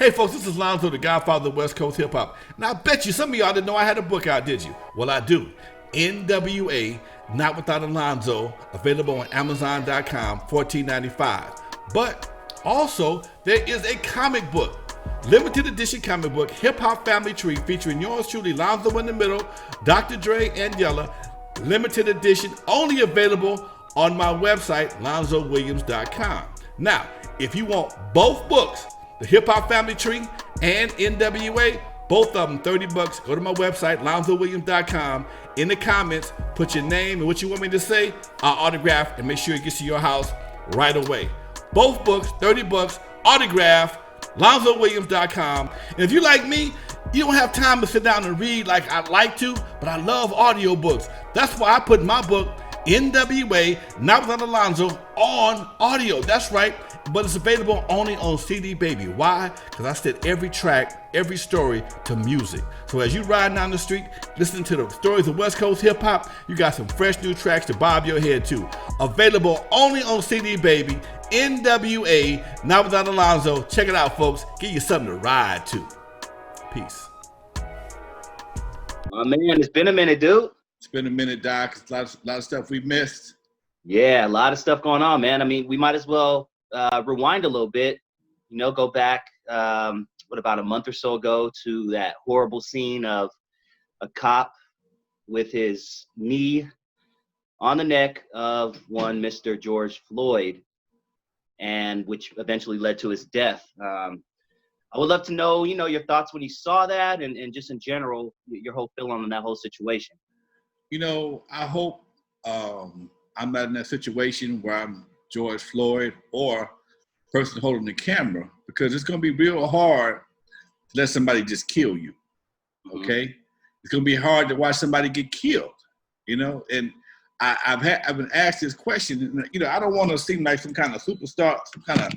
Hey folks, this is Alonzo, the Godfather of West Coast Hip Hop. And I bet you some of y'all didn't know I had a book out, did you? Well, I do. N.W.A. Not Without Alonzo, available on Amazon.com, $14.95. But also, there is a comic book, limited edition comic book, Hip Hop Family Tree, featuring yours truly, Alonzo in the middle, Dr. Dre, and Yella. Limited edition, only available on my website, LonzoWilliams.com. Now, if you want both books, the Hip Hop Family Tree and N.W.A., both of them $30. Go to my website, LonzoWilliams.com. In the comments, put your name and what you want me to say. I'll autograph and make sure it gets to your house right away. Both books, $30, autograph, LonzoWilliams.com. And if you're like me, you don't have time to sit down and read like I'd like to, but I love audiobooks. That's why I put my book, N.W.A. Not Without Alonzo, on audio. That's right, but it's available only on CD Baby. Why? Because I set every track, every story to music. So as you ride down the street, listening to the stories of West Coast hip hop, you got some fresh new tracks to bob your head to. Available only on CD Baby, N.W.A. Not Without Alonzo. Check it out, folks. Give you something to ride to. Peace. Oh man, it's been a minute, dude. It's been a minute, Doc. It's a lot of stuff we missed. Yeah, a lot of stuff going on, man. I mean, we might as well rewind a little bit, go back, about a month or so ago to that horrible scene of a cop with his knee on the neck of one Mr. George Floyd, and which eventually led to his death. I would love to know, your thoughts when you saw that and just in general, your whole feeling on that whole situation. I hope I'm not in that situation where I'm George Floyd or person holding the camera, because it's going to be real hard to let somebody just kill you, okay? Mm-hmm. It's going to be hard to watch somebody get killed, and I've been asked this question, and, I don't want to seem like some kind of superstar, some kind of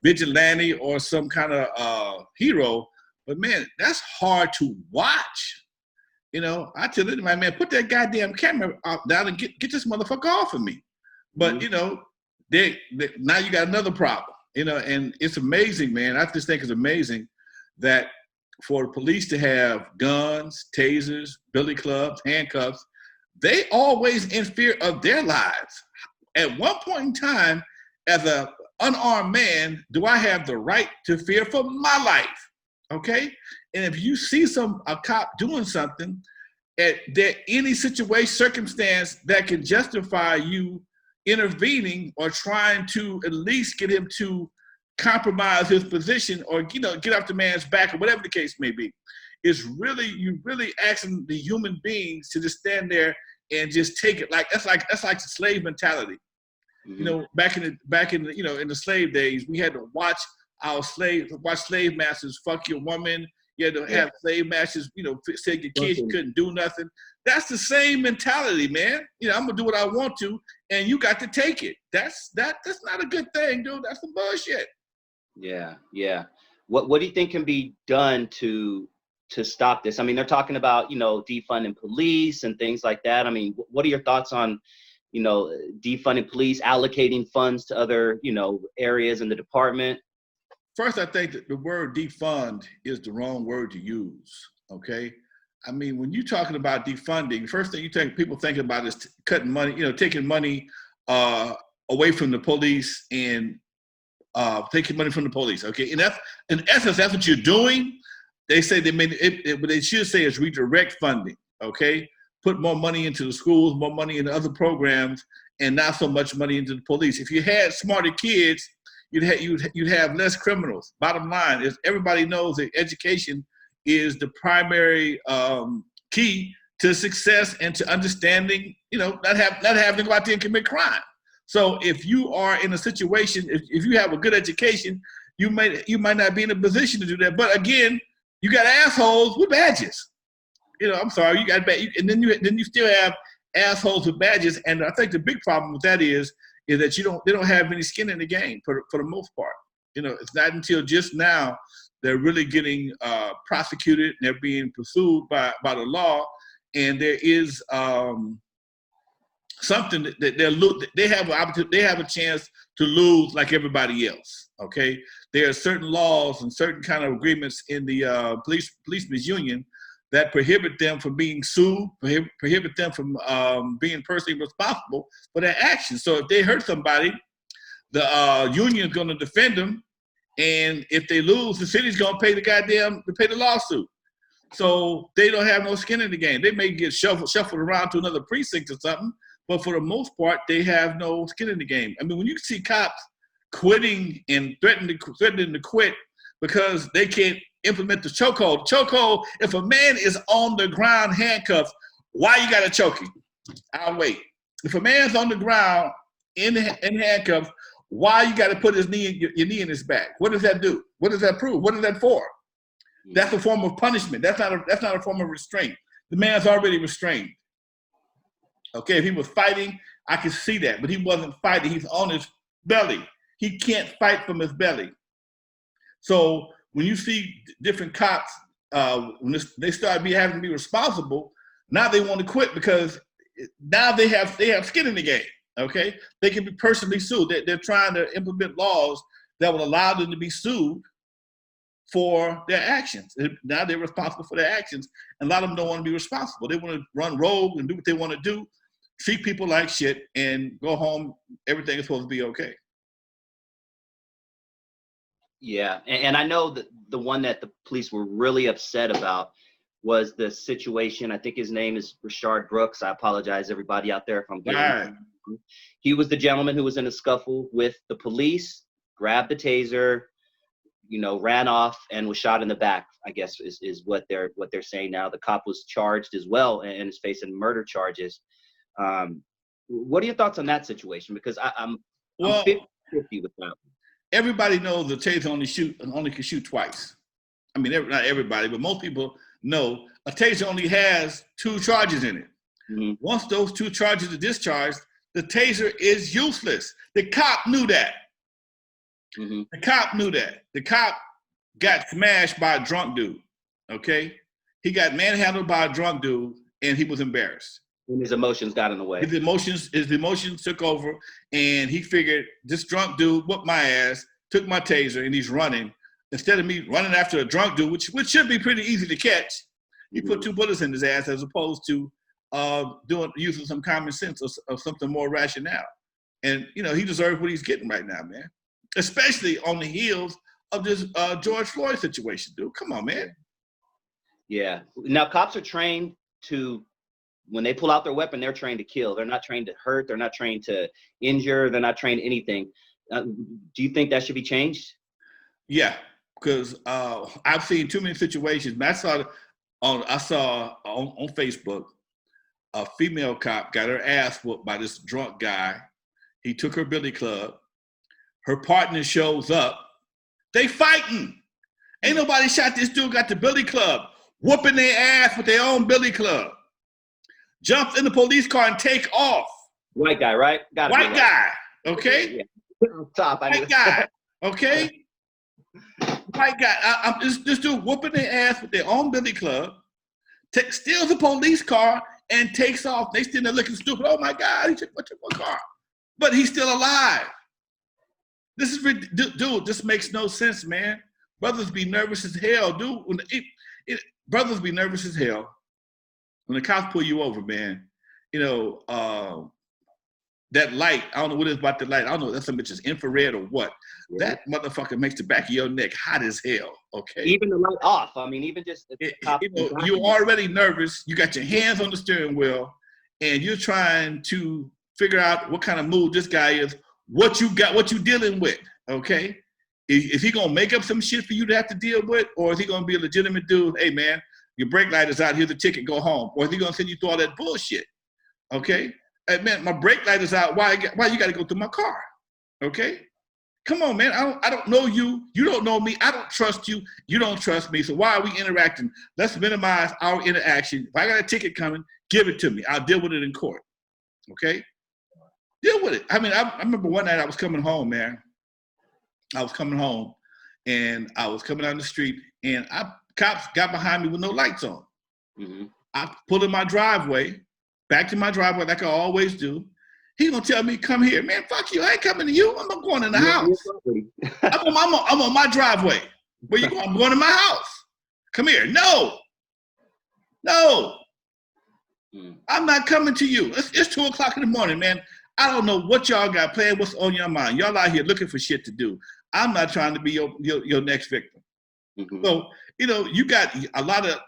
vigilante or some kind of hero, but man, that's hard to watch. I tell anybody, man, put that goddamn camera down and get this motherfucker off of me. But, they now you got another problem, and it's amazing, man. I just think it's amazing that for the police to have guns, tasers, billy clubs, handcuffs, they always in fear of their lives. At one point in time, as an unarmed man, do I have the right to fear for my life? Okay? And if you see a cop doing something at any situation, circumstance that can justify you intervening or trying to at least get him to compromise his position or, get off the man's back or whatever the case may be, you really asking the human beings to just stand there and just take it. That's like the slave mentality. Mm-hmm. Back in the slave days, we had to watch slave masters fuck your woman. You had to have slave masters, say your kids you couldn't do nothing. That's the same mentality, man. I'm gonna do what I want to, and you got to take it. That's not a good thing, dude. That's some bullshit. Yeah. What do you think can be done to stop this? I mean, they're talking about defunding police and things like that. I mean, what are your thoughts on defunding police, allocating funds to other areas in the department? First, I think that the word defund is the wrong word to use, okay? I mean, when you're talking about defunding, first thing people think about is cutting money, taking money away from the police and taking money from the police, okay? And that's, in essence, that's what you're doing. They say what they should say is redirect funding, okay? Put more money into the schools, more money into other programs, and not so much money into the police. If you had smarter kids, you'd have less criminals. Bottom line is everybody knows that education is the primary key to success and to understanding, not having to go out there and commit crime. So if you are in a situation, if you have a good education, you might not be in a position to do that. But again, you got assholes with badges. I'm sorry, you got and then you still have assholes with badges. And I think the big problem with that is that they don't have any skin in the game for the most part. It's not until just now they're really getting prosecuted and they're being pursued by the law, and there is something that they have a chance to lose like everybody else. Okay, there are certain laws and certain kind of agreements in the policemen's union that prohibit them from being sued, prohibit them from being personally responsible for their actions. So if they hurt somebody, the union is going to defend them, and if they lose, the city's going to pay the lawsuit. So they don't have no skin in the game. They may get shuffled around to another precinct or something, but for the most part, they have no skin in the game. I mean, when you see cops quitting and threatening to quit because they can't implement the chokehold, if a man is on the ground handcuffed, why you got to choke him? I'll wait. If a man's on the ground in handcuffs, why you got to put your knee in his back? What does that do? What does that prove? What is that for? That's a form of punishment. That's not a form of restraint. The man's already restrained. Okay, if he was fighting, I could see that, but he wasn't fighting. He's on his belly. He can't fight from his belly. So when you see different cops, when they start having to be responsible, now they want to quit because now they have skin in the game. Okay, they can be personally sued. They're trying to implement laws that will allow them to be sued for their actions. Now they're responsible for their actions, and a lot of them don't want to be responsible. They want to run rogue and do what they want to do, treat people like shit, and go home. Everything is supposed to be okay. Yeah, and I know that the one that the police were really upset about was the situation. I think his name is Rashard Brooks. I apologize, everybody out there, if I'm getting it. He was the gentleman who was in a scuffle with the police, grabbed the taser, ran off and was shot in the back, I guess is what they're saying now. The cop was charged as well and is facing murder charges. What are your thoughts on that situation? Because I'm 50-50 with that. Everybody knows the taser only can shoot twice. I mean, not everybody, but most people know a taser only has 2 charges in it. Mm-hmm. Once those 2 charges are discharged, the taser is useless. The cop knew that. Mm-hmm. The cop knew that. The cop got smashed by a drunk dude, okay? He got manhandled by a drunk dude, and he was embarrassed. And his emotions got in the way. His emotions took over, and he figured, this drunk dude whooped my ass, took my taser, and he's running. Instead of me running after a drunk dude, which should be pretty easy to catch, he put 2 bullets in his ass as opposed to using some common sense or something more rationale. And, he deserves what he's getting right now, man. Especially on the heels of this George Floyd situation, dude. Come on, man. Yeah. Now, cops are trained to, when they pull out their weapon, they're trained to kill. They're not trained to hurt. They're not trained to injure. They're not trained anything. Do you think that should be changed? Yeah, because I've seen too many situations. I saw on Facebook, a female cop got her ass whooped by this drunk guy. He took her billy club. Her partner shows up. They fighting. Ain't nobody shot this dude, got the billy club, whooping their ass with their own billy club. Jumps in the police car and take off. White guy, right? White guy, okay? Yeah. Top. White guy, okay? White guy. This dude whooping their ass with their own billy club, steals a police car and takes off. They still there looking stupid. Oh my God, he took my car. But he's still alive. This is, dude, this makes no sense, man. Brothers be nervous as hell, dude. Brothers be nervous as hell when the cops pull you over, man. That light, I don't know what it is about the light. I don't know if that's some bitch's infrared or what. Yeah. That motherfucker makes the back of your neck hot as hell, okay? Even the light off. I mean, even just... you're already nervous. You got your hands on the steering wheel, and you're trying to figure out what kind of mood this guy is, what you dealing with, okay? Is he going to make up some shit for you to have to deal with, or is he going to be a legitimate dude? Hey, man, your brake light is out. Here's the ticket. Go home. Or is he going to send you through all that bullshit, okay? Hey, man, my brake light is out. Why you got to go through my car? Okay? Come on, man. I don't know you. You don't know me. I don't trust you. You don't trust me. So why are we interacting? Let's minimize our interaction. If I got a ticket coming, give it to me. I'll deal with it in court. Okay? Deal with it. I mean, I remember one night I was coming home, man. I was coming home, and I was coming down the street, and cops got behind me with no lights on. Mm-hmm. I pulled in my driveway, back to my driveway like I always do, He gonna tell me, come here. Man, fuck you. I ain't coming to you. I'm not going in the house. I'm on my driveway. Where you going? I'm going to my house. Come here. No. I'm not coming to you. It's 2 o'clock in the morning, man. I don't know what y'all got planned, what's on your mind. Y'all out here looking for shit to do. I'm not trying to be your next victim. Mm-hmm. So, you got a lot of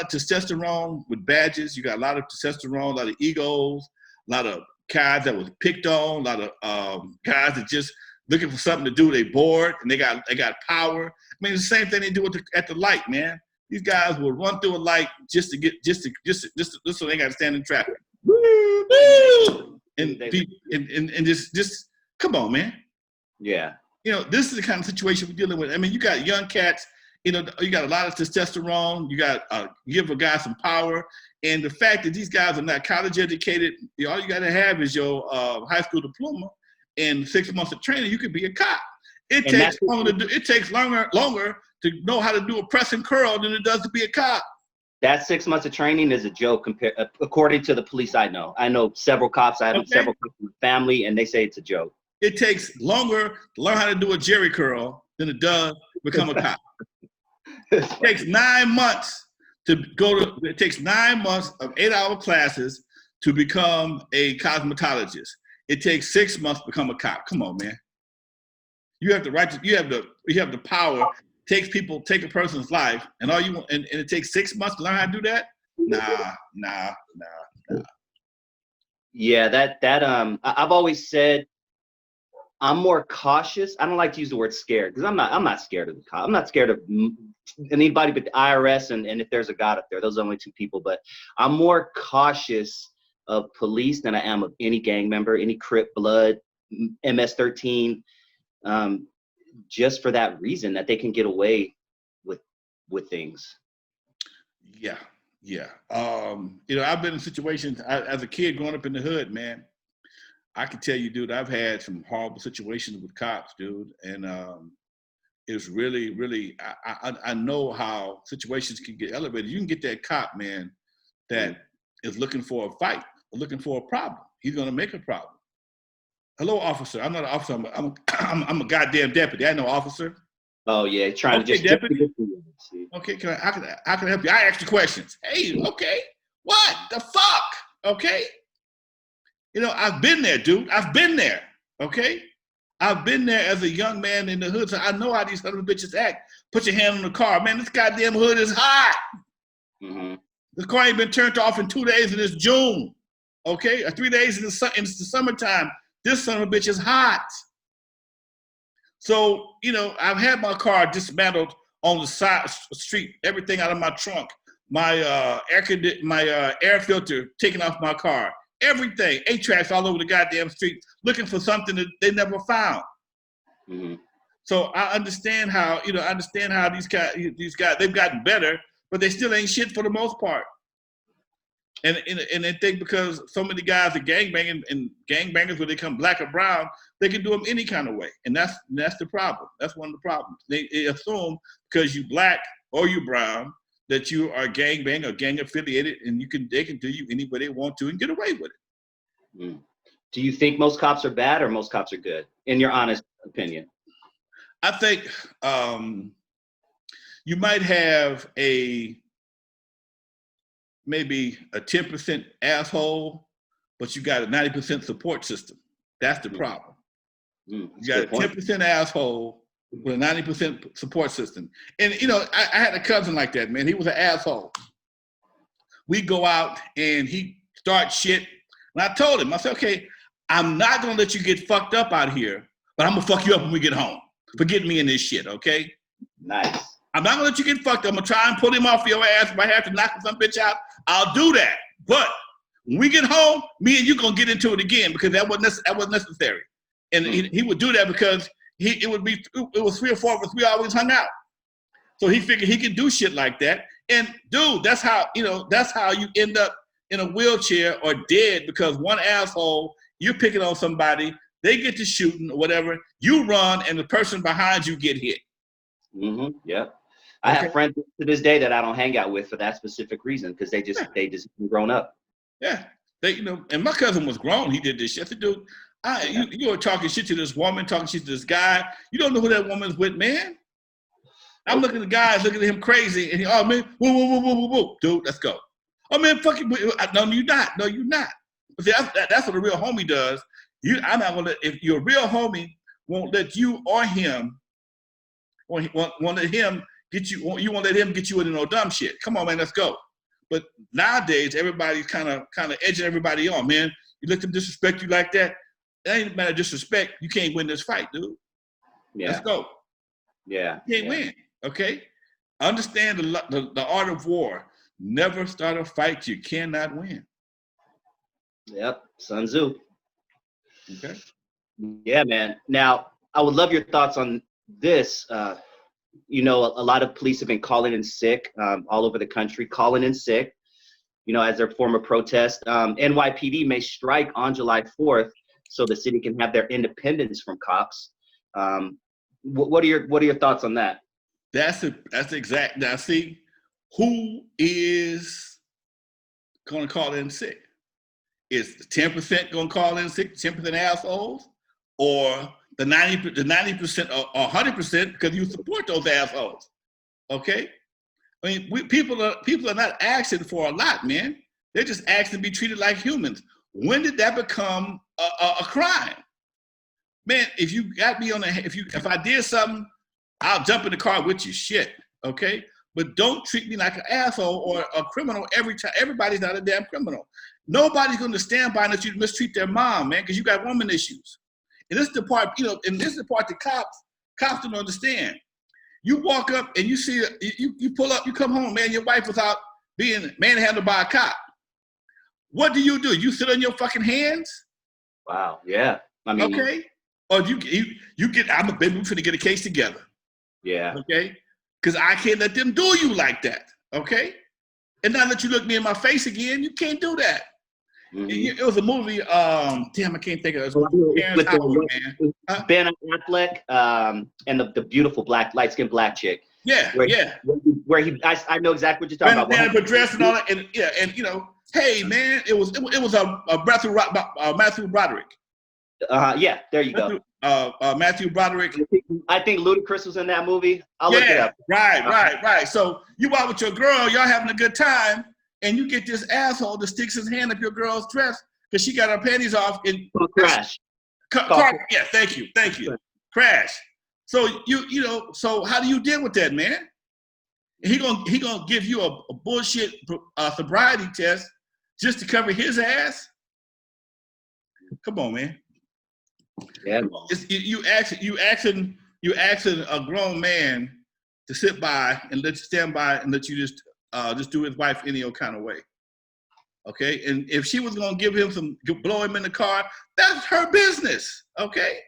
testosterone with badges. You got a lot of testosterone, a lot of egos, a lot of guys that was picked on, a lot of guys that just looking for something to do. They bored and they got power. I mean, it's the same thing they do at the light, man. These guys will run through a light just so they got to stand in traffic. Woo! And just come on, man. Yeah. This is the kind of situation we're dealing with. I mean, you got young cats. You got a lot of testosterone. You got give a guy some power, and the fact that these guys are not college educated, all you got to have is your high school diploma and 6 months of training. You could be a cop. It takes longer to know how to do a press and curl than it does to be a cop. That 6 months of training is a joke according to the police I know. I know several cops. I have several cops in my family, and they say it's a joke. It takes longer to learn how to do a jerry curl than it does to become a cop. It takes 9 months it takes 9 months of 8-hour classes to become a cosmetologist. It takes 6 months to become a cop. Come on, man. You have the right to, you have the power. Take a person's life, and all you want, and it takes 6 months to learn how to do that? Nah. Yeah, I've always said I'm more cautious. I don't like to use the word scared because I'm not scared of the cop. I'm not scared of anybody but the IRS and if there's a God up there. Those are only two people. But I'm more cautious of police than I am of any gang member, any Crip, Blood, MS-13. Just for that reason that they can get away with things. Yeah. I've been in situations as a kid growing up in the hood, man. I can tell you, dude, I've had some horrible situations with cops, dude, and it's really, really. I know how situations can get elevated. You can get that cop, man, that is looking for a fight, or looking for a problem. He's gonna make a problem. Hello, officer. I'm not an officer. I'm a goddamn deputy. I know, officer. Oh yeah, trying to just deputy. Okay, how can I help you? I ask you questions. Hey, okay, what the fuck? Okay, I've been there, dude. I've been there. Okay, I've been there as a young man in the hood, so I know how these other bitches act. Put your hand on the car, man. This goddamn hood is hot. Mm-hmm. The car ain't been turned off in 2 days, and it's June. Okay, or 3 days in the summertime. This son of a bitch is hot. So, I've had my car dismantled on the side street, everything out of my trunk, my air filter taken off my car, everything, 8-tracks all over the goddamn street, looking for something that they never found. Mm-hmm. So I understand how, these guys, they've gotten better, but they still ain't shit for the most part. And they think because so many guys are gangbanging, and gangbangers, when they come black or brown, they can do them any kind of way. And that's the problem. That's one of the problems. They assume because you black or you brown that you are gangbang or gang affiliated, and they can do you any way they want to and get away with it. Mm. Do you think most cops are bad or most cops are good, in your honest opinion? I think you might have maybe a 10% asshole, but you got a 90% support system. That's the problem. You got a 10% asshole with a 90% support system. And, I had a cousin like that, man. He was an asshole. We go out and he starts shit. And I told him, I said, okay, I'm not going to let you get fucked up out here, but I'm going to fuck you up when we get home. Forget me in this shit, okay? Nice. I'm not gonna let you get fucked up. I'm gonna try and pull him off your ass. If I have to knock some bitch out, I'll do that. But when we get home, me and you gonna get into it again because that wasn't necessary. And he would do that because it was 3 or 4 of us. We always hung out. So he figured he could do shit like that. And dude, that's how you end up in a wheelchair or dead because one asshole, you're picking on somebody, they get to shooting or whatever, you run and the person behind you get hit. Mm-hmm. Yep. I have friends to this day that I don't hang out with for that specific reason because they just grown up. Yeah. They, and my cousin was grown. He did this shit. I said, dude, you were talking shit to this woman, talking shit to this guy. You don't know who that woman's with, man. I'm looking at the guys, looking at him crazy, and oh man, woo, woo, woo, woo, woo, woo, dude, let's go. Oh man, fuck you. No, you're not. No, you're not. But see, that's what a real homie does. I'm not gonna let, if your real homie won't let you or him, won't let him get you. You won't let him get you into no dumb shit. Come on, man, let's go. But nowadays, everybody's kind of edging everybody on, man. You let them disrespect you like that. It ain't a matter of disrespect. You can't win this fight, dude. Yeah. Let's go. Yeah. You can't win. Okay. Understand the art of war. Never start a fight you cannot win. Yep. Sun Tzu. Okay. Yeah, man. Now, I would love your thoughts on this. A lot of police have been calling in sick all over the country, calling in sick, as their form of protest. NYPD may strike on July 4th so the city can have their independence from cops. What are your thoughts on that? That's exact. Now, see, who is going to call in sick? Is 10% going to call in sick, 10% assholes, or the 90% or 100% because you support those assholes? Okay, I mean, people are not asking for a lot, man. They're just asking to be treated like humans. When did that become a crime? Man, if you got me if I did something, I'll jump in the car with you, shit, okay? But don't treat me like an asshole or a criminal every time. Everybody's not a damn criminal. Nobody's going to stand by unless you mistreat their mom, man, because you got woman issues. And this is the part, and this is the part that cops don't understand. You walk up and you see, you pull up, you come home, man, your wife was out being manhandled by a cop. What do? You sit on your fucking hands? Wow, yeah. I mean, okay. Or you get, I'm a baby, we're finna get a case together. Yeah. Okay? Because I can't let them do you like that. Okay? And now that you look me in my face again, you can't do that. Mm-hmm. It was a movie, damn, I can't think of it. It was with Ben Affleck and the beautiful light-skinned black chick. Yeah, Where I know exactly what you're talking about. But dressed and all that, and hey man, it was a Matthew Broderick. Yeah, there you go. Matthew Broderick. I think Ludacris was in that movie. I'll look it up. Right. So you out with your girl, y'all having a good time, and you get this asshole that sticks his hand up your girl's dress because she got her panties off and crash. Yeah, thank you. Crash. So so how do you deal with that, man? He gonna give you a bullshit sobriety test just to cover his ass? Come on, man. Yeah. You asking a grown man to sit by and let you stand by and let you just do his wife any old kind of way. Okay, and if she was gonna blow him in the car, that's her business. Okay,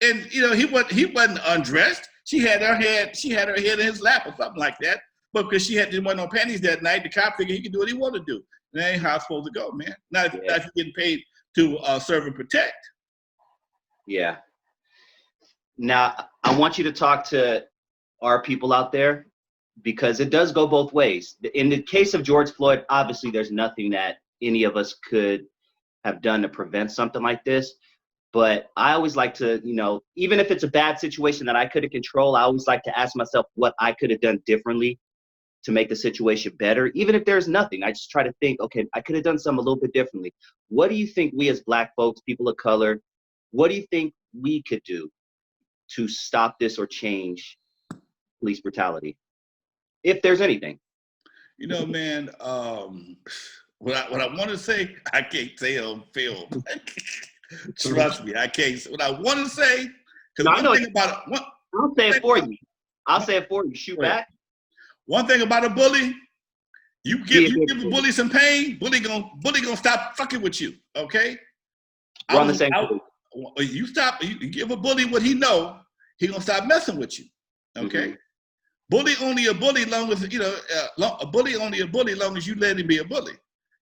and he wasn't undressed. She had her head in his lap or something like that. But because she didn't want no panties that night, the cop figured he could do what he wanted to do. And that ain't how it's supposed to go, man. Not if you're getting paid to serve and protect. Yeah. Now, I want you to talk to our people out there because it does go both ways. In the case of George Floyd, obviously there's nothing that any of us could have done to prevent something like this. But I always like to, even if it's a bad situation that I couldn't control, I always like to ask myself what I could have done differently to make the situation better. Even if there's nothing, I just try to think, okay, I could have done something a little bit differently. What do you think we as Black folks, people of color, what do you think we could do to stop this or change police brutality? If there's anything. Man, what I want to say, I can't say on film. Trust me, I can't. What I want to say, because one thing about it, I'll say it for you. I'll say it for you. Shoot back. One thing about a bully, you give a bully some pain, bully gonna stop fucking with you. Okay. We're on the same. You give a bully what he know, he gonna stop messing with you. Okay. Mm-hmm. Bully only a bully long as a bully only a bully long as you let him be a bully.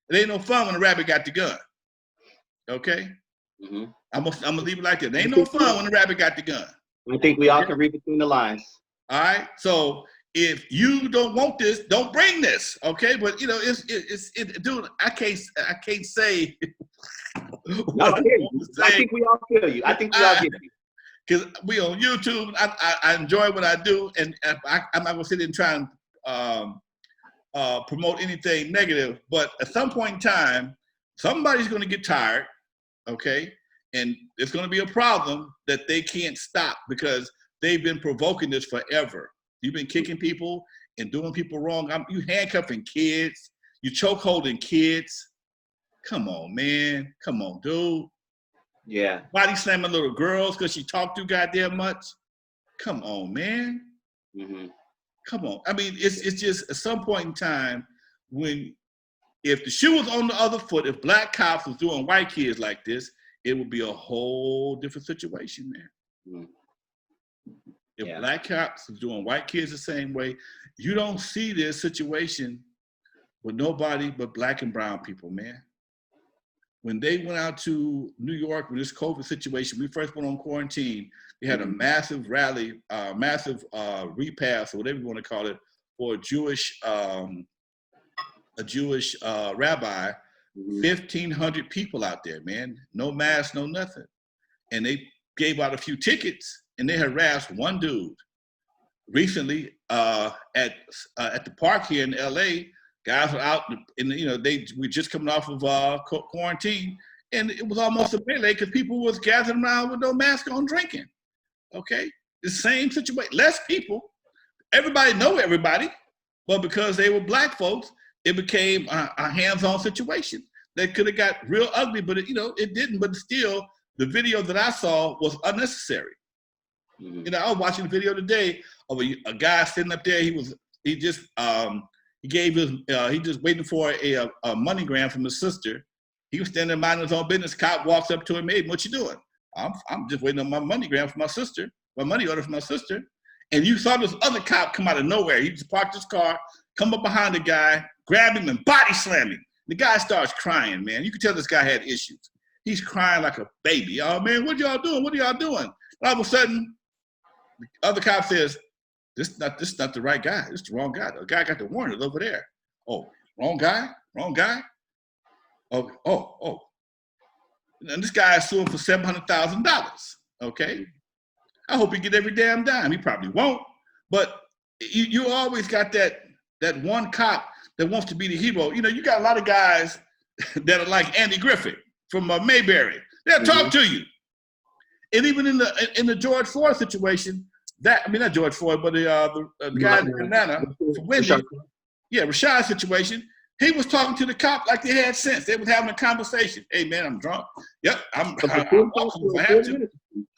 It ain't no fun when a rabbit got the gun. Okay. Mm-hmm. I'm gonna leave it like that. It ain't no fun when the rabbit got the gun. I think we all can read between the lines. All right. So if you don't want this, don't bring this, okay? But you know, dude. I can't say what I want to say. I think we all feel you. I think we all get you. Because we on YouTube. I enjoy what I do, and I'm not gonna sit there and try and promote anything negative. But at some point in time, somebody's gonna get tired, okay? And it's gonna be a problem that they can't stop because they've been provoking this forever. You've been kicking people and doing people wrong. You handcuffing kids. You choke holding kids. Come on, man. Come on, dude. Yeah. Body slamming little girls because she talked too goddamn much. Come on, man. Mm-hmm. Come on. I mean, it's just at some point in time when if the shoe was on the other foot, if black cops was doing white kids like this, it would be a whole different situation, man. Mm-hmm. If black cops was doing white kids the same way, you don't see this situation with nobody but black and brown people, man. When they went out to New York with this COVID situation, we first went on quarantine. They had a massive rally, massive repast, or whatever you want to call it, for a Jewish rabbi. 1,500 people out there, man. No mask, no nothing. And they gave out a few tickets, and they harassed one dude. Recently, at the park here in LA, guys were out, and you know we just coming off of quarantine, and it was almost a melee because people was gathering around with no mask on, drinking. Okay, the same situation. Less people. Everybody know everybody, but because they were black folks, it became a hands-on situation. That could have got real ugly, but it didn't. But still, the video that I saw was unnecessary. Mm-hmm. You know, I was watching a video today of a guy sitting up there. He just waiting for a MoneyGram from his sister. He was standing there minding his own business. Cop walks up to him, "Hey, what you doing?" I'm just waiting on my MoneyGram for my sister, my money order for my sister. And you saw this other cop come out of nowhere. He just parked his car, come up behind the guy, grab him and body slam him. The guy starts crying, man. You can tell this guy had issues. He's crying like a baby. "Oh man, what y'all doing? What are y'all doing?" And all of a sudden, the other cop says, This is not the right guy. This is the wrong guy. The guy got the warrant over there. "Oh, wrong guy? Wrong guy?" Oh. And this guy is suing for $700,000. Okay. I hope he get every damn dime. He probably won't. But you always got that one cop that wants to be the hero. You know, you got a lot of guys that are like Andy Griffith from Mayberry. They'll talk to you. And even in the George Floyd situation, not George Floyd, but the guy in Atlanta, Rashad situation, he was talking to the cop like they had sense. They was having a conversation. "Hey man, I'm drunk. Yep, I'm awesome if I have to."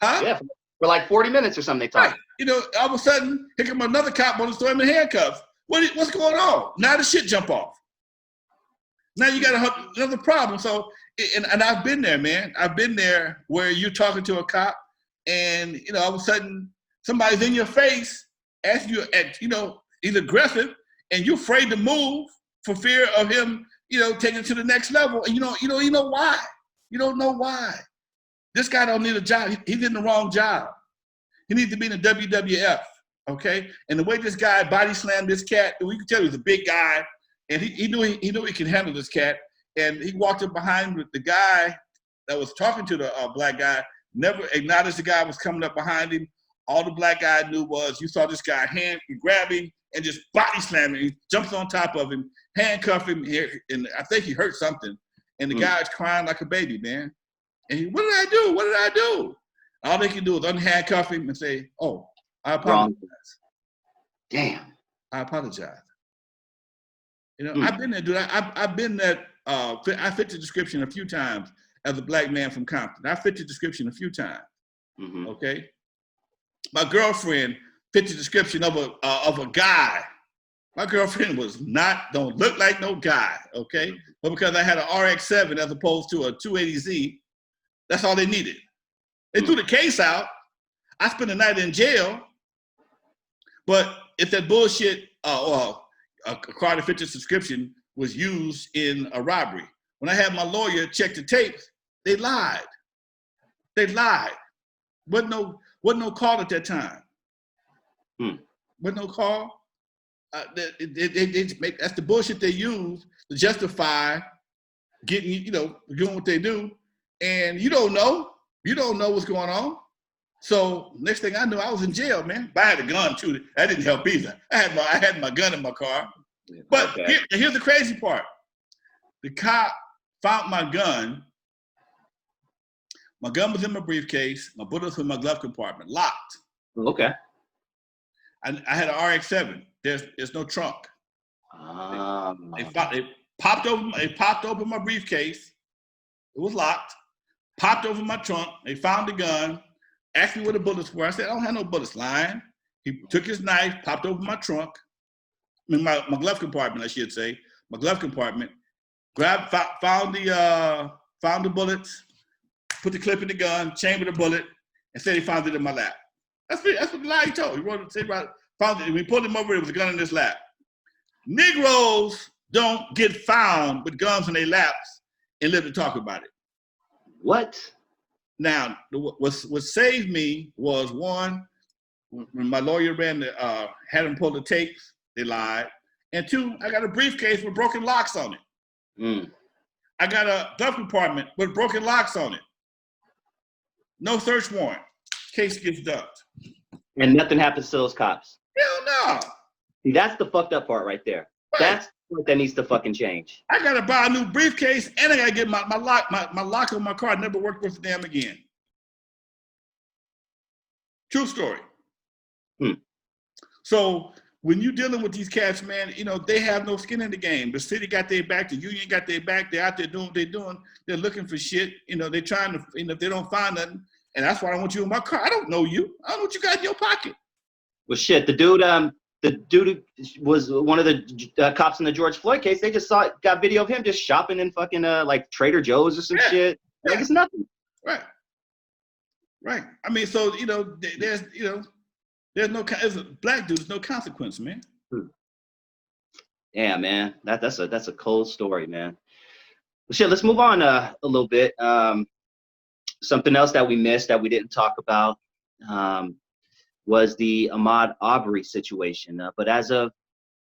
Huh? Yeah, for like 40 minutes or something they talked. Right. You know, all of a sudden, here come another cop wants to throw him in handcuffs. What's going on? Now the shit jump off. Now you got another problem. So, and I've been there, man. I've been there where you're talking to a cop, and all of a sudden somebody's in your face, asking you, he's aggressive, and you're afraid to move for fear of him, taking it to the next level, and you don't know why. You don't know why. This guy don't need a job. He's in the wrong job. He needs to be in the WWF, okay? And the way this guy body slammed this cat, we could tell he was a big guy, and he knew he could handle this cat. And he walked up behind the guy that was talking to the black guy, never acknowledged the guy was coming up behind him. All the black guy knew was you saw this guy grab him and just body slam him. He jumps on top of him, handcuff him here, and I think he hurt something. And the guy's crying like a baby, man. And what did I do? What did I do? All they can do is unhandcuff him and say, "Oh, I apologize." Damn. I apologize. I've been there, dude. I've been that. I fit the description a few times as a black man from Compton. I fit the description a few times. Mm-hmm. Okay. My girlfriend fit the description of a guy. My girlfriend don't look like no guy. Okay. But because I had an RX-7 as opposed to a 280Z, that's all they needed. They threw the case out. I spent the night in jail. But if that bullshit, a Carter fit the description was used in a robbery, when I had my lawyer check the tapes, they lied. They lied. Wasn't no call at that time. Wasn't no call. That's the bullshit they use to justify getting, doing what they do. And you don't know what's going on. So next thing I knew, I was in jail, man. But I had a gun too. That didn't help either. I had my gun in my car. But here's the crazy part. The cop found my gun. My gun was in my briefcase. My bullets were in my glove compartment, locked. Okay. I had an RX-7. There's no trunk. It popped open my briefcase. It was locked. Popped over my trunk. They found the gun. Asked me where the bullets were. I said, I don't have no bullets lying. He took his knife, popped over my trunk. I mean, my glove compartment, I should say. My glove compartment. Found the bullets, put the clip in the gun, chambered the bullet, and said he found it in my lap. That's what the lie he told. He wrote it, found it. We pulled him over, there was a gun in his lap. Negroes don't get found with guns in their laps and live to talk about it. What? Now, what saved me was, one, when my lawyer had him pull the tapes, they lied. And two, I got a briefcase with broken locks on it. I got a glove compartment with broken locks on it. No search warrant. Case gets dumped. And nothing happens to those cops. Hell no. See, that's the fucked up part right there. Right. That's what that needs to fucking change. I gotta buy a new briefcase and I gotta get my lock on my car never worked worth a damn again. True story. So when you're dealing with these cats, man, they have no skin in the game. The city got their back, the union got their back, they're out there doing what they're doing. They're looking for shit. They're trying to, if they don't find nothing, and that's why I don't want you in my car. I don't know you. I don't know what you got in your pocket. Well, shit, the dude who was one of the cops in the George Floyd case. They just got video of him just shopping in fucking like Trader Joe's or some shit. Like it's nothing. Right. I mean, so there's no, as a black dude, there's no consequence, man. Yeah, man. That's a cold story, man. Well, shit, let's move on a little bit. Something else that we missed that we didn't talk about was the Ahmaud Arbery situation. But as of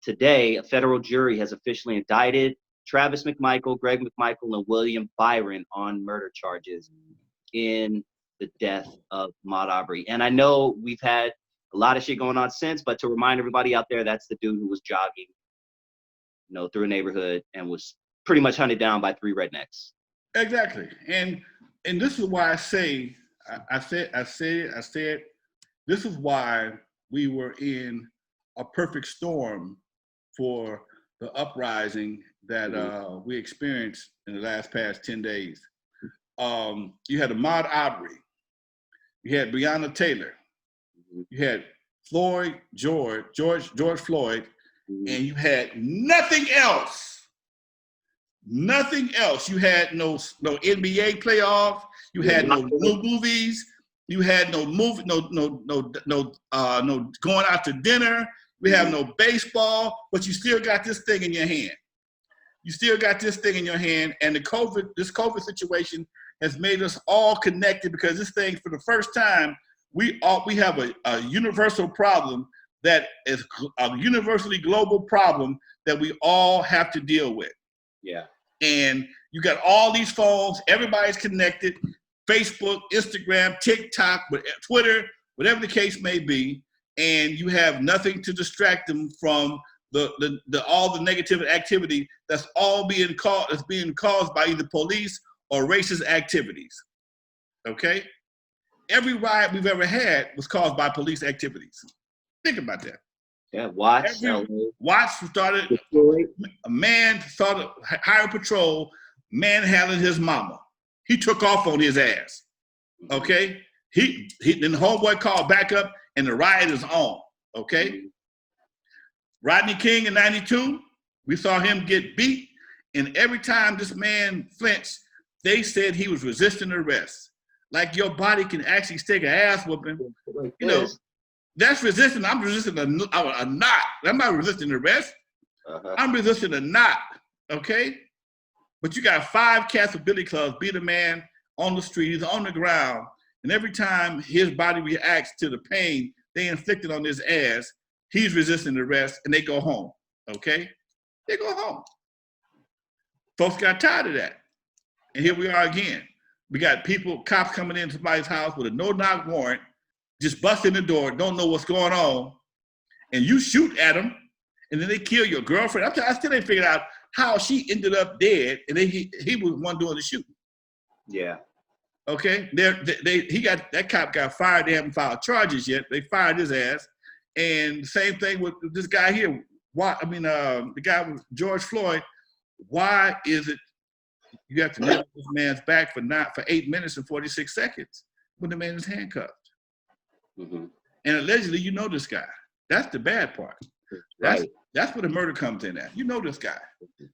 today, a federal jury has officially indicted Travis McMichael, Greg McMichael, and William Byron on murder charges in the death of Ahmaud Arbery. And I know we've had a lot of shit going on since, but to remind everybody out there, that's the dude who was jogging, through a neighborhood and was pretty much hunted down by 3 rednecks. Exactly. And this is why I said, this is why we were in a perfect storm for the uprising that we experienced in the past 10 days. You had Ahmaud Arbery, you had Breonna Taylor, you had George Floyd, and you had nothing else. Nothing else. You had no NBA playoff. You had no movies. You had no going out to dinner. We have no baseball, but you still got this thing in your hand. You still got this thing in your hand, and this COVID situation has made us all connected because this thing, for the first time, we have a universal problem that is a universally global problem that we all have to deal with. Yeah. And you got all these phones, everybody's connected, Facebook, Instagram, TikTok, Twitter, whatever the case may be, and you have nothing to distract them from all the negative activity that's being caused by either police or racist activities. Okay? Every riot we've ever had was caused by police activities. Think about that. Yeah, Watts started, a man started higher patrol, manhandling his mama. He took off on his ass. Okay? Then the homeboy called back up and the riot is on. Okay? Rodney King in 92, we saw him get beat, and every time this man flinched, they said he was resisting arrest. Like your body can actually take an ass whooping, that's resisting. I'm resisting a knot. I'm not resisting arrest. I'm resisting a knot, okay? But you got 5 cats with billy clubs beat a man on the street, he's on the ground, and every time his body reacts to the pain they inflicted on his ass, he's resisting arrest, and they go home, okay? They go home. Folks got tired of that. And here we are again. We got cops coming into somebody's house with a no-knock warrant, just busting the door, don't know what's going on, and you shoot at them, and then they kill your girlfriend. I still ain't figured out how she ended up dead, and then he was one doing the shooting. Yeah. Okay, that cop got fired. They haven't filed charges yet. They fired his ass, and same thing with this guy here. The guy with George Floyd. Why is it you have to nail this man's back for 8 minutes and 46 seconds when the man is handcuffed? Mm-hmm. And allegedly, you know this guy. That's the bad part. That's where the murder comes in at. You know this guy.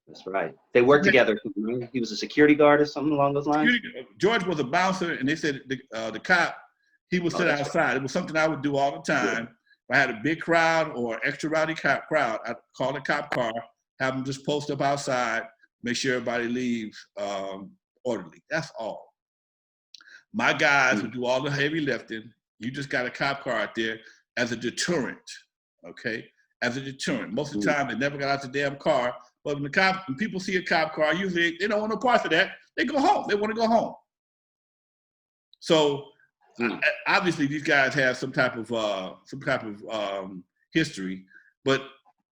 That's right. They worked together. He was a security guard or something along those lines. George was a bouncer, and they said the cop, he would sit outside. Right. It was something I would do all the time. If I had a big crowd or extra rowdy crowd, I'd call the cop car, have them just post up outside, make sure everybody leaves orderly. That's all. My guys would do all the heavy lifting. You just got a cop car out there as a deterrent, okay? As a deterrent. Most of the time, they never got out the damn car. But when people see a cop car, usually they don't want no parts of that. They go home. They want to go home. So obviously, these guys have some type of history. But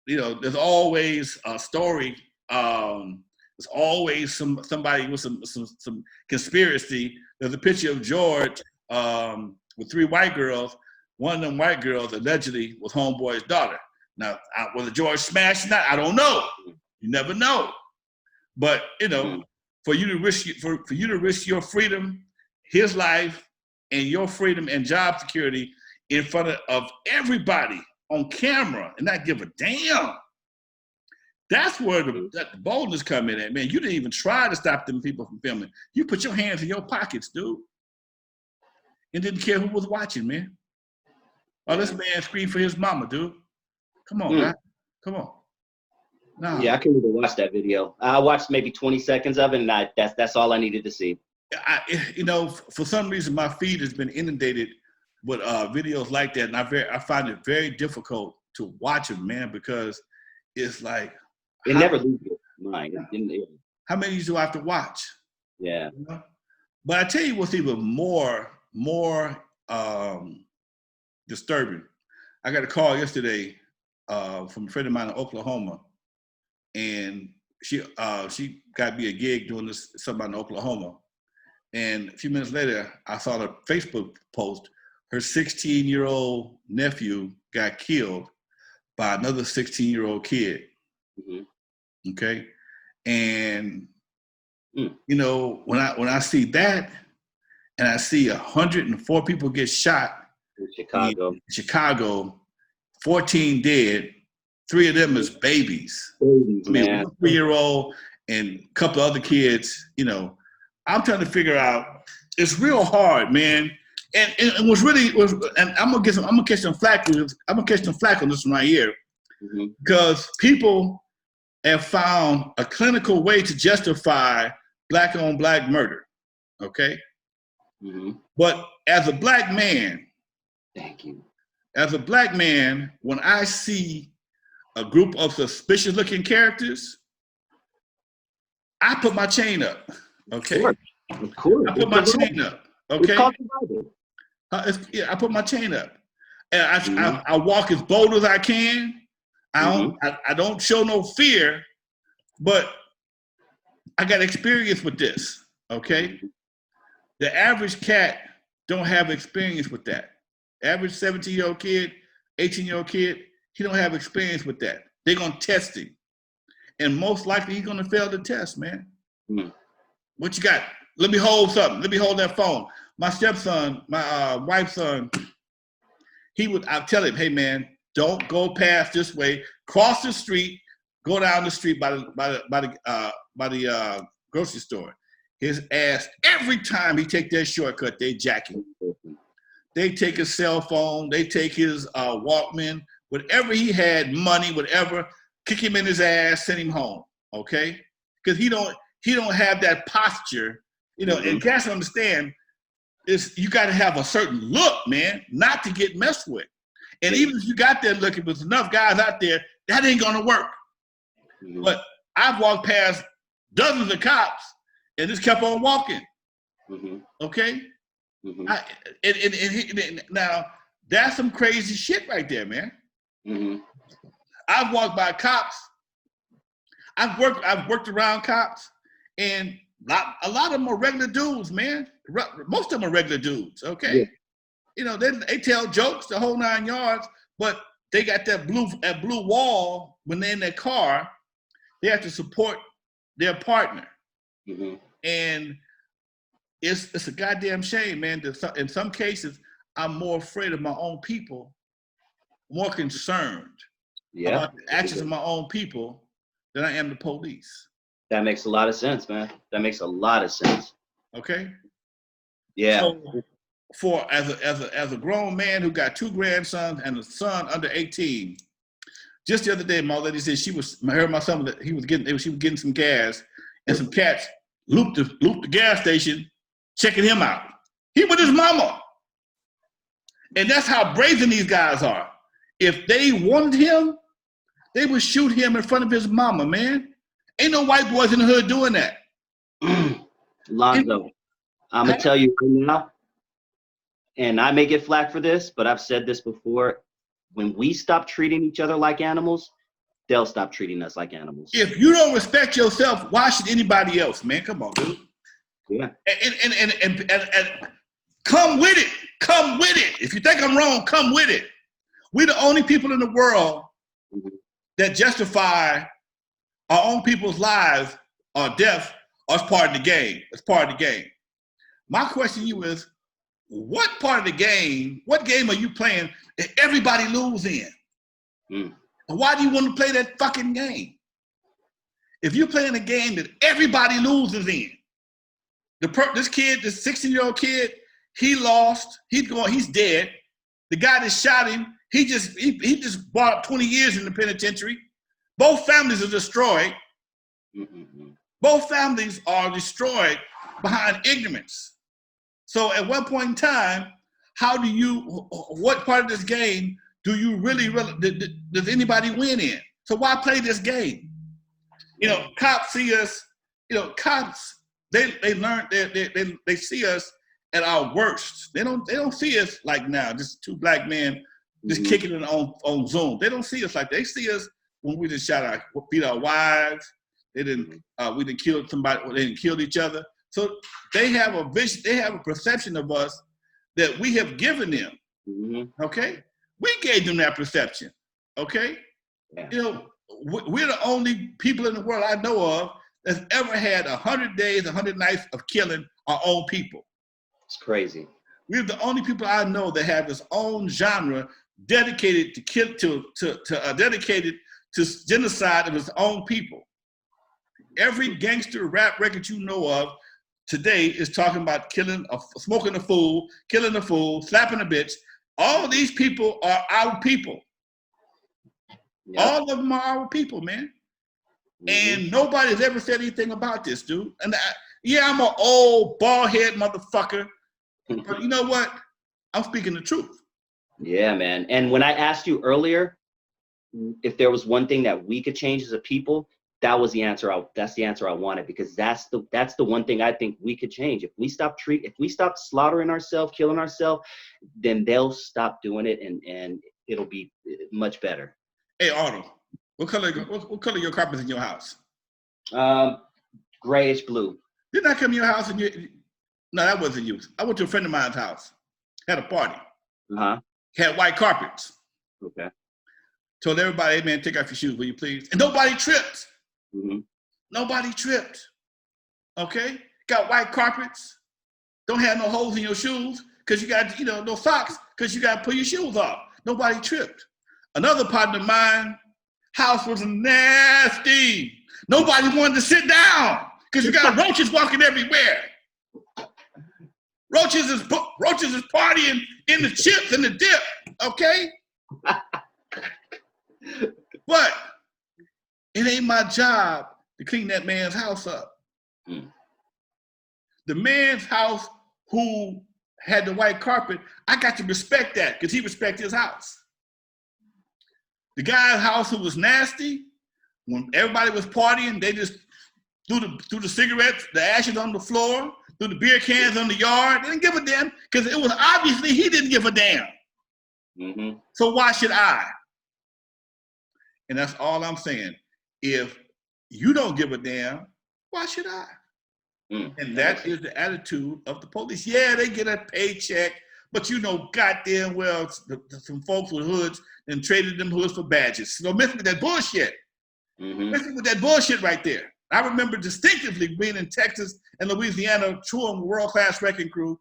there's always a story. There's always somebody with some conspiracy. There's a picture of George with 3 white girls. One of them white girls allegedly was homeboy's daughter. Now, whether George smashed or not, I don't know. You never know. But for you to risk your freedom, his life, and your freedom and job security in front of everybody on camera and not give a damn. That's where the boldness come in at, man. You didn't even try to stop them people from filming. You put your hands in your pockets, dude, and didn't care who was watching, man. Oh, this man screamed for his mama, dude. Come on, man. Come on. No. Yeah, I couldn't even watch that video. I watched maybe 20 seconds of it, and that's all I needed to see. For some reason, my feed has been inundated with videos like that, and I find it very difficult to watch them, man, because it's like it never leaves your mind. How many do I have to watch? Yeah. But I tell you what's even more disturbing. I got a call yesterday from a friend of mine in Oklahoma, and she got me a gig doing something in Oklahoma. And a few minutes later, I saw her Facebook post. Her 16-year-old nephew got killed by another 16-year-old kid. Mm-hmm. Okay, and when I see that, and I see 104 people get shot in Chicago, 14 dead, 3 of them is babies. Man. 1 3-year-old and a couple of other kids. I'm trying to figure out. It's real hard, man. And what's really and I'm gonna catch some flack. I'm gonna catch some flack on this one right here, because people have found a clinical way to justify black on black murder. Okay, but as a black man, thank you. As a black man, when I see a group of suspicious-looking characters, I put my chain up. Okay, of course. I put my chain up. Okay. I put my chain up, and I walk as bold as I can. I don't show no fear, but I got experience with this. Okay, the average cat don't have experience with that. Average 17-year-old kid, 18-year-old kid, he don't have experience with that. They're gonna test him, and most likely he's gonna fail the test, man. What you got? Let me hold something. Let me hold that phone. My stepson, my wife's son, I'll tell him, hey man, don't go past this way. Cross the street, go down the street by the grocery store. His ass, every time he take that shortcut, they jack him. They take his cell phone, they take his Walkman, whatever he had, money, whatever, kick him in his ass, send him home. Okay, because he don't have that posture, and you guys understand. You got to have a certain look, man, not to get messed with. And even if you got there looking, there's enough guys out there, that ain't gonna work. But I've walked past dozens of cops and just kept on walking. Okay? Now, that's some crazy shit right there, man. I've walked by cops. I've worked around cops, and a lot of them are regular dudes, man. Most of them are regular dudes, okay? Yeah. You know, they tell jokes the whole 9 yards, but they got that blue wall when they're in their car. They have to support their partner, and it's a goddamn shame, man. That in some cases, I'm more afraid of my own people, more concerned about the actions of my own people than I am the police. That makes a lot of sense, man. That makes a lot of sense. Okay. Yeah. So, as a grown man who got 2 grandsons and a son under 18, just the other day, my lady said she heard my son that she was getting some gas, and some cats looped the gas station, checking him out. He with his mama, and that's how brazen these guys are. If they wanted him, they would shoot him in front of his mama, man. Ain't no white boys in the hood doing that. Alonzo, I'm gonna tell you right now, and I may get flack for this, but I've said this before. When we stop treating each other like animals, they'll stop treating us like animals. If you don't respect yourself, why should anybody else, man? Come on, dude. Yeah. And come with it. Come with it. If you think I'm wrong, come with it. We're the only people in the world that justify our own people's lives or death as part of the game. As part of the game. My question to you is, what part of the game, what game are you playing that everybody loses in? And why do you want to play that fucking game? If you're playing a game that everybody loses in, this 16-year-old kid, he lost, he's dead. The guy that shot him, he just brought up 20 years in the penitentiary. Both families are destroyed. Both families are destroyed behind ignorance. So at one point in time, what part of this game do you really, does anybody win in? So why play this game? You know, cops see us, cops, they see us at our worst. They don't see us like now, just 2 black men just kicking it on Zoom. They don't see us like that. They see us when we just beat our wives. We didn't kill somebody, they didn't kill each other. So they have a vision, they have a perception of us that we have given them. Okay? We gave them that perception. Okay? Yeah. We're the only people in the world I know of that's ever had 100 days, 100 nights of killing our own people. It's crazy. We're the only people I know that have its own genre dedicated dedicated to genocide of its own people. Every gangster rap record you know of today is talking about smoking a fool, killing a fool, slapping a bitch. All of these people are our people. Yep. All of them are our people, man. And nobody's ever said anything about this, dude. And I'm an old bald-head motherfucker, but you know what? I'm speaking the truth. Yeah, man. And when I asked you earlier if there was one thing that we could change as a people, that was the answer. That's the answer I wanted, because that's the one thing I think we could change. If we stop slaughtering ourselves, killing ourselves, then they'll stop doing it, and it'll be much better. Hey, Arnold, what color your carpets in your house? Grayish blue. Didn't I come to your house and no, that wasn't you. I went to a friend of mine's house, had a party. Had white carpets. Okay. Told everybody, hey man, take off your shoes, will you please? And nobody tripped. Nobody tripped. Okay? Got white carpets. Don't have no holes in your shoes because you got, no socks because you got to pull your shoes off. Nobody tripped. Another partner of mine, house was nasty. Nobody wanted to sit down because you got roaches walking everywhere. Roaches is partying in the chips and the dip, okay? But it ain't my job to clean that man's house up. The man's house who had the white carpet, I got to respect that because he respects his house. The guy's house who was nasty, when everybody was partying, they just threw the cigarettes, the ashes on the floor, threw the beer cans on the yard. They didn't give a damn because it was obviously he didn't give a damn. Mm-hmm. So why should I? And that's all I'm saying. If you don't give a damn, why should I? And that is the attitude of the police. Yeah, they get a paycheck, but you know goddamn well some folks with hoods and traded them hoods for badges. So miss with that bullshit. Miss with that bullshit right there. I remember distinctively being in Texas and Louisiana, touring with world-class wrecking crew,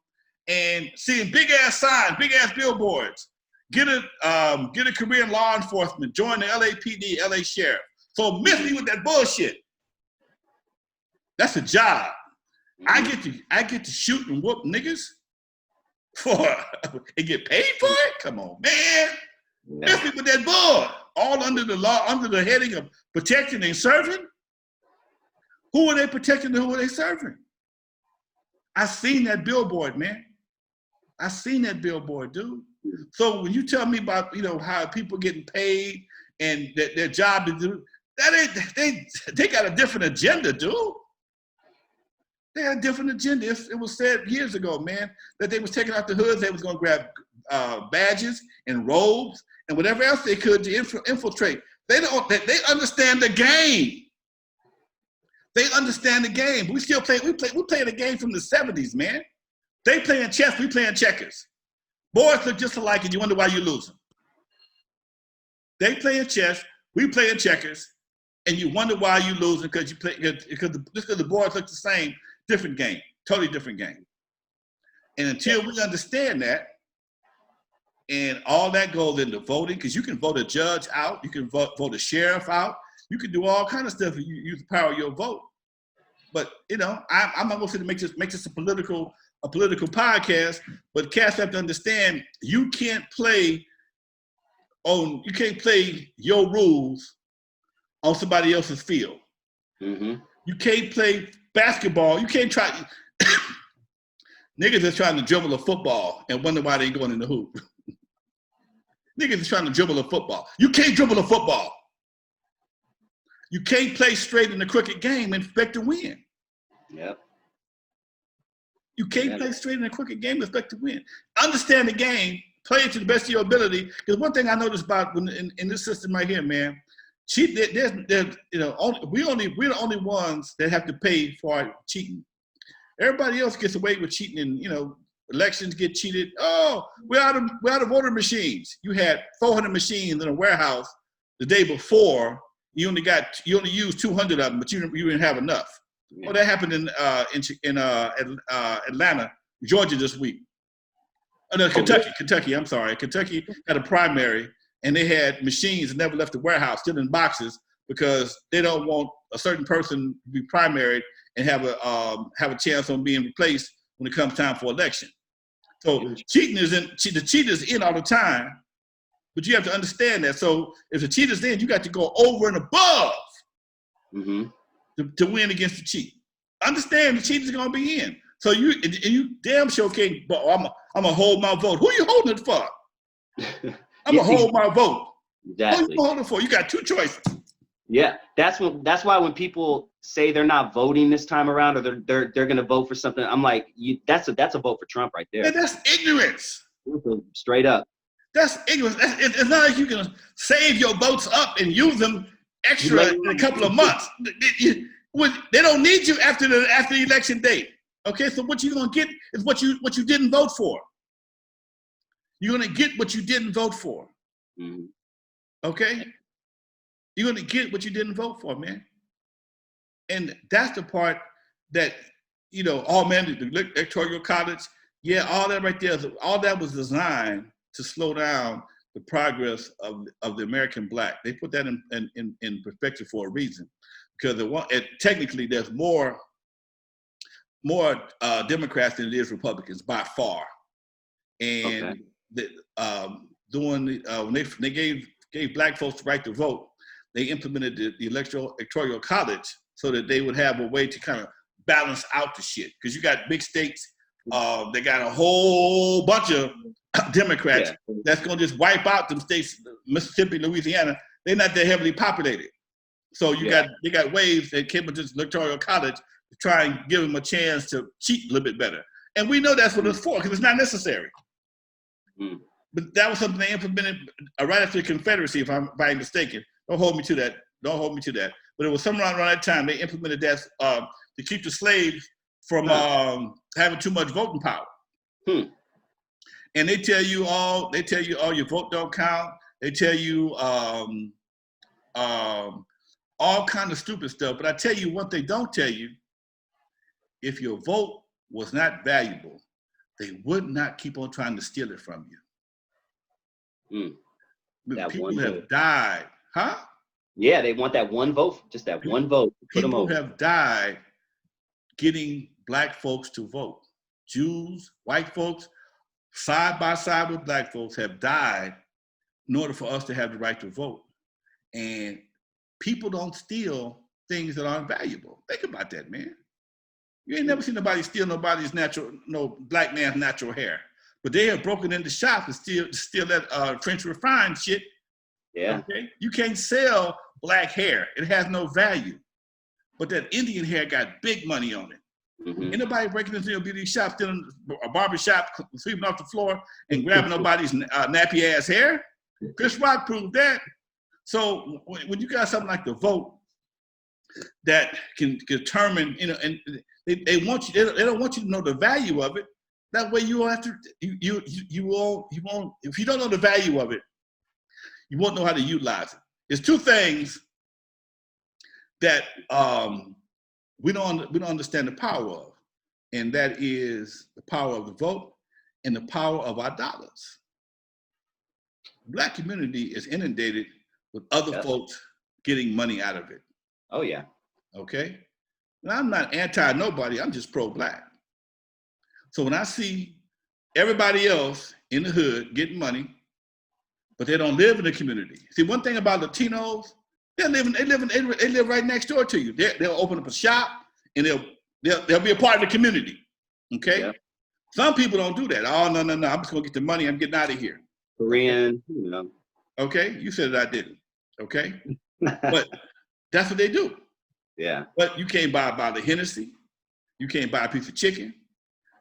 and seeing big-ass signs, big-ass billboards. Get a career in law enforcement. Join the LAPD, LA Sheriff. So miss me with that bullshit. That's a job. I get to shoot and whoop niggas and get paid for it? Come on, man. Miss me with that bull. All under the law, under the heading of protecting and serving. Who are they protecting and who are they serving? I seen that billboard, man. I seen that billboard, dude. So when you tell me about, how people getting paid and their job to do, that ain't, they got a different agenda, dude. They had a different agenda. It was said years ago, man, that they was taking out the hoods, they was gonna grab badges and robes and whatever else they could to infiltrate. They understand the game. They understand the game. We still play. We playing a game from the 70s, man. They playing chess. We playing checkers. Boys look just alike, and you wonder why you're losing. They playing chess. We playing checkers, and you wonder why you losing because the boys look the same. Different game. Totally different game. And until we understand that, and all that goes into voting, because you can vote a judge out, you can vote a sheriff out, you can do all kind of stuff if you use the power of your vote. But I'm not going to make this a political podcast. But cats have to understand you can't play your rules on somebody else's field. Mm-hmm. You can't play basketball. You can't try. Niggas is trying to dribble a football and wonder why they ain't going in the hoop. Niggas is trying to dribble a football. You can't dribble a football. You can't play straight in the crooked game and expect to win. Yep. You can't play straight in a crooked game and expect to win. Understand the game, play it to the best of your ability. Because one thing I noticed about in this system right here, man, we're the only ones that have to pay for cheating. Everybody else gets away with cheating, and elections get cheated. Oh, we're out of voter machines. You had 400 machines in a warehouse the day before. You only used 200 of them, but you didn't have enough. Yeah. Well, that happened in Atlanta, Georgia this week. Oh, no, Kentucky. I'm sorry. Kentucky had a primary, and they had machines that never left the warehouse, still in boxes, because they don't want a certain person to be primaried and have a chance on being replaced when it comes time for election. So cheating the cheater's in all the time, but you have to understand that. So if the cheater's in, you got to go over and above to win against the cheat. Understand the cheater's gonna be in. So you damn sure can't. I'm gonna hold my vote. Who you holding it for? I'm gonna hold my vote. Exactly. Who you holding it for? You got two choices. Yeah, that's why when people say they're not voting this time around, or they're gonna vote for something, I'm like, that's a vote for Trump right there. And that's ignorance. Straight up. That's ignorance. It's not like you can save your votes up and use them extra in a couple of months. They don't need you after the election date. Okay, so what you're gonna get is what you didn't vote for. You're gonna get what you didn't vote for. Mm-hmm. Okay, you're gonna get what you didn't vote for, man. And that's the part that the electoral college, yeah, all that right there, all that was designed to slow down the progress of the American black. They put that in perspective for a reason, because technically there's more Democrats than it is Republicans by far. And when they gave black folks the right to vote, they implemented the electoral college so that they would have a way to kind of balance out the shit. Because you got big states They got a whole bunch of Democrats that's going to just wipe out them states, Mississippi, Louisiana. They're not that heavily populated. So they got waves that came into this electoral college to try and give them a chance to cheat a little bit better. And we know that's what it's for, because it's not necessary. But that was something they implemented right after the Confederacy, if I'm mistaken. Don't hold me to that. But it was somewhere around that time they implemented that to keep the slaves from having too much voting power. And they tell you all your vote don't count. They tell you all kind of stupid stuff. But I tell you what they don't tell you: if your vote was not valuable, they would not keep on trying to steal it from you. People have died, huh? Yeah, they want that one vote, just that one vote. People have died getting black folks to vote. Jews, white folks, side by side with black folks, have died in order for us to have the right to vote. And people don't steal things that aren't valuable. Think about that, man. You ain't never seen nobody steal no black man's natural hair. But they have broken into shops and steal that French refined shit. Yeah. Okay? You can't sell black hair. It has no value. But that Indian hair got big money on it. Ain't nobody breaking into a beauty shop, stealing a barber shop, sweeping off the floor and grabbing nobody's nappy ass hair. Chris Rock proved that. So when you got something like the vote that can determine, and they don't want you to know the value of it. That way you won't have to, you won't, if you don't know the value of it, you won't know how to utilize it. There's two things that we don't understand the power of, and that is the power of the vote and the power of our dollars. The Black community is inundated with other folks getting money out of it. Oh yeah. Okay? And I'm not anti-nobody, I'm just pro-Black. So when I see everybody else in the hood getting money, but they don't live in the community. See, one thing about Latinos, they live right next door to you. They'll open up a shop and they'll be a part of the community. Okay? Yeah. Some people don't do that. Oh, no, I'm just gonna get the money, I'm getting out of here. Korean, Okay, you said that I didn't. Okay? But that's what they do. Yeah. But you can't buy a bottle of Hennessy. You can't buy a piece of chicken.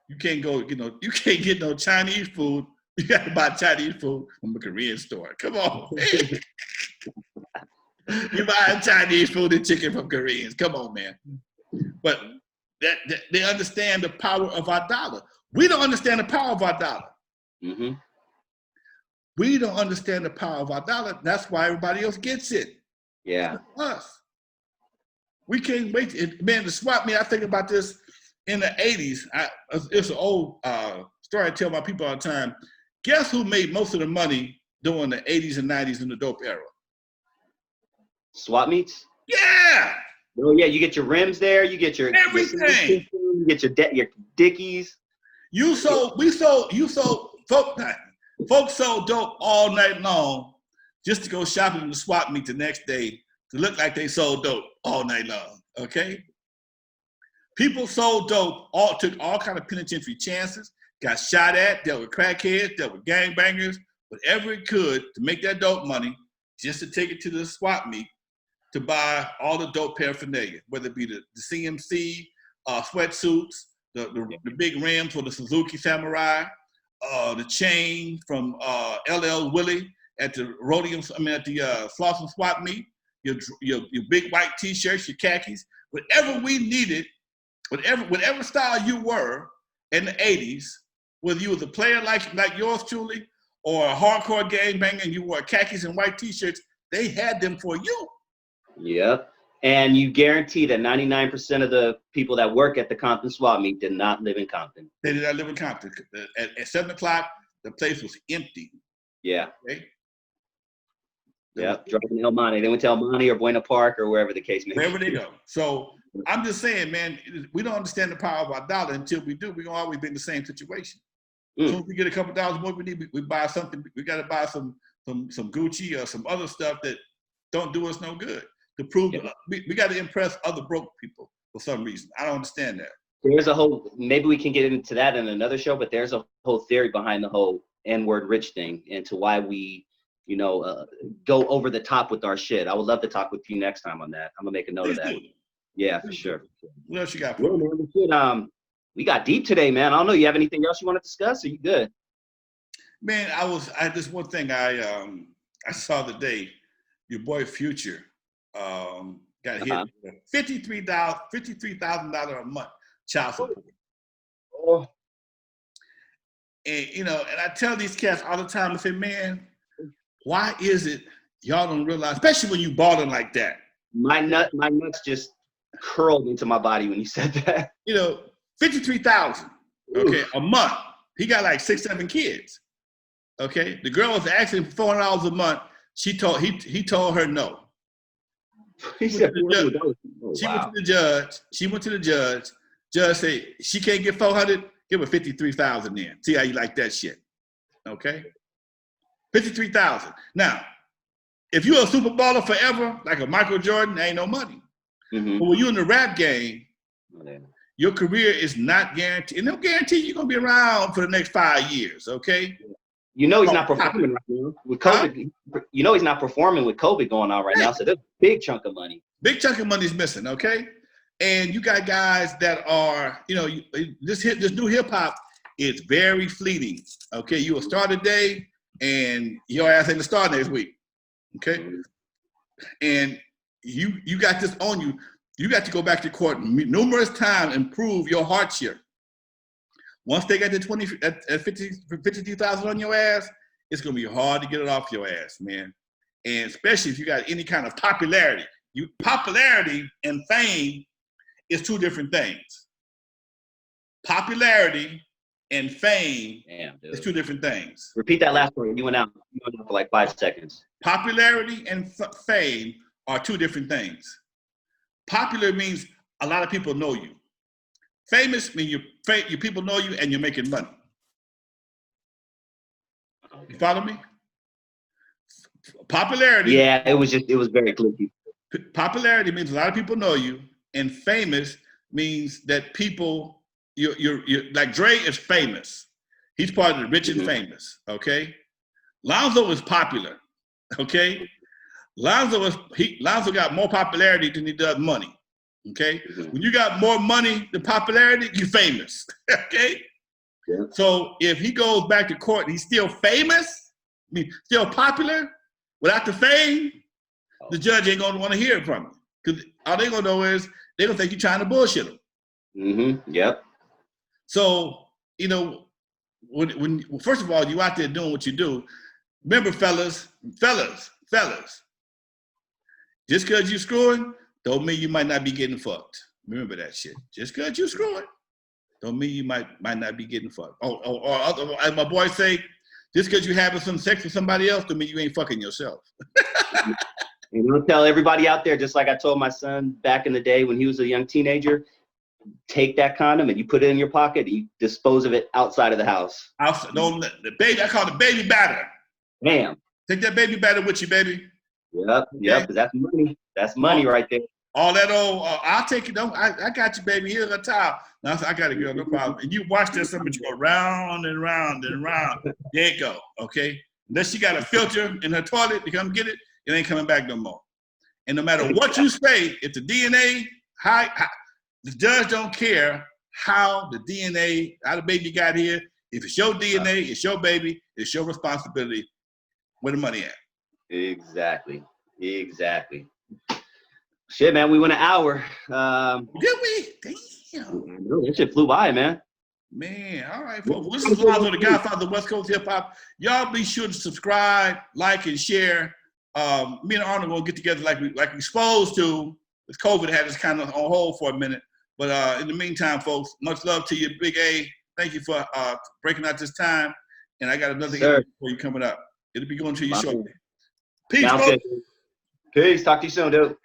You can't go, you can't get no Chinese food. You got to buy Chinese food from a Korean store. Come on. You buy Chinese food and chicken from Koreans. Come on, man. But that they understand the power of our dollar. We don't understand the power of our dollar. Mm-hmm. We don't understand the power of our dollar. That's why everybody else gets it. Yeah. Us. We can't wait. Man, the swap meet, I think about this in the 80s. It's an old story I tell my people all the time. Guess who made most of the money during the 80s and 90s in the dope era? Swap meets? Yeah. Oh yeah, you get your rims there. You get your everything. You get your dickies. You sold. Folks sold dope all night long just to go shopping in the swap meet the next day to look like they sold dope all night long. Okay. People sold dope. Took all kind of penitentiary chances. Got shot at. Dealt with crackheads. Dealt with gangbangers. Whatever it could to make that dope money, just to take it to the swap meet to buy all the dope paraphernalia, whether it be the CMC sweatsuits, the big rims for the Suzuki Samurai, the chain from LL Willie at the Slauson swap meet, your big white t-shirts, your khakis, whatever we needed, whatever style you were in the 80s, whether you was a player like yours truly or a hardcore gangbanger and you wore khakis and white t-shirts, they had them for you. Yep. And you guarantee that 99% of the people that work at the Compton swap meet did not live in Compton. They did not live in Compton. At 7 o'clock, the place was empty. Yeah. Okay? Yep. Driving to El Monte. They went to El Monte or Buena Park or wherever the case may be. Wherever they go. So I'm just saying, man, we don't understand the power of our dollar until we do. We're going to always be in the same situation. So if we get a couple dollars more, we buy something. We got to buy some Gucci or some other stuff that don't do us no good. To prove we got to impress other broke people for some reason. I don't understand that. there's a whole, maybe we can get into that in another show, but there's a whole theory behind the whole N-word rich thing and to why we, you know, go over the top with our shit. I would love to talk with you next time on that. I'm gonna make a note of that. Yeah, for sure. What else you got Yeah, for me? man, we got deep today, man. I don't know. You have anything else you want to discuss? Are you good? Man, I had this one thing I saw today. Your boy Future got hit with $53,000 a month child support. Oh. And you know, and I tell these cats all the time, I say, man, why is it y'all don't realize, especially when you balling like that? My nuts just curled into my body when you said that. You know, 53,000, okay, a month. He got like 6, 7 kids. Okay, the girl was asking for $400 a month. He told her no. He said, She went to the judge. She went to the judge. Judge said she can't get 400. Give her 53,000 then. See how you like that shit. Okay, 53,000. Now, if you're a super baller forever, like a Michael Jordan, there ain't no money. Mm-hmm. But when you're in the rap game, your career is not guaranteed. And they'll guarantee you're gonna be around for the next 5 years. Okay. You know he's not performing right now with COVID. You know he's not performing with COVID going on right now. So there's a big chunk of money. Big chunk of money's missing, okay? And you got guys that are, you know, this new hip hop is very fleeting. Okay, you will start today, and your ass ain't to start next week. Okay, and you got this on you. You got to go back to court numerous times and prove your hardship. Once they got the 52,000 on your ass, it's gonna be hard to get it off your ass, man. And especially if you got any kind of popularity. Popularity and fame is 2 different things. Popularity and fame is 2 different things. Repeat that last part. You went out for like 5 seconds. Popularity and fame are 2 different things. Popular means a lot of people know you. Famous means you people know you and you're making money. You follow me? Popularity. Yeah, it was very clicky. Popularity means a lot of people know you, and famous means that people you're like Dre is famous. He's part of the rich and famous. Okay, Alonzo is popular. Okay, Alonzo got more popularity than he does money. Okay, when you got more money than popularity, you're famous. Okay, so if he goes back to court and he's still famous, I mean still popular without the fame, the judge ain't gonna want to hear it from him because all they gonna know is they gonna think you're trying to bullshit them. Mm-hmm. Yep. So you know, when first of all you out there doing what you do, remember, fellas, just because you screwing don't mean you might not be getting fucked. Remember that shit. Just because you screwing don't mean you might not be getting fucked. Or as my boys say, just because you having some sex with somebody else don't mean you ain't fucking yourself. And I'll tell everybody out there, just like I told my son back in the day when he was a young teenager, take that condom and you put it in your pocket, you dispose of it outside of the house. Don't let the baby, I call it baby batter. Bam. Take that baby batter with you, baby. Yep, yep, that's money. That's money right there. All that old, I'll take it. I got you, baby. Here's a towel. Now I got it, girl. No problem. And you watch this, somebody go round and round and round. There you go. Okay. Unless she got a filter in her toilet to come get it, it ain't coming back no more. And no matter what you say, if the DNA, the judge don't care how the DNA, how the baby got here. If it's your DNA, it's your baby. It's your responsibility. Where the money at? Exactly. Shit, man, we went an hour. Did we? Damn. I know, that shit flew by, man. Man, all right, folks. This is Alonzo, the GodFather of West Coast Hip Hop. Y'all be sure to subscribe, like, and share. Me and Arnold will get together like we supposed to. With COVID had us kind of on hold for a minute. But in the meantime, folks, much love to you, Big A. Thank you for breaking out this time. And I got another interview for you coming up. It'll be going to you shortly. Peace, folks. Peace. Talk to you soon, dude.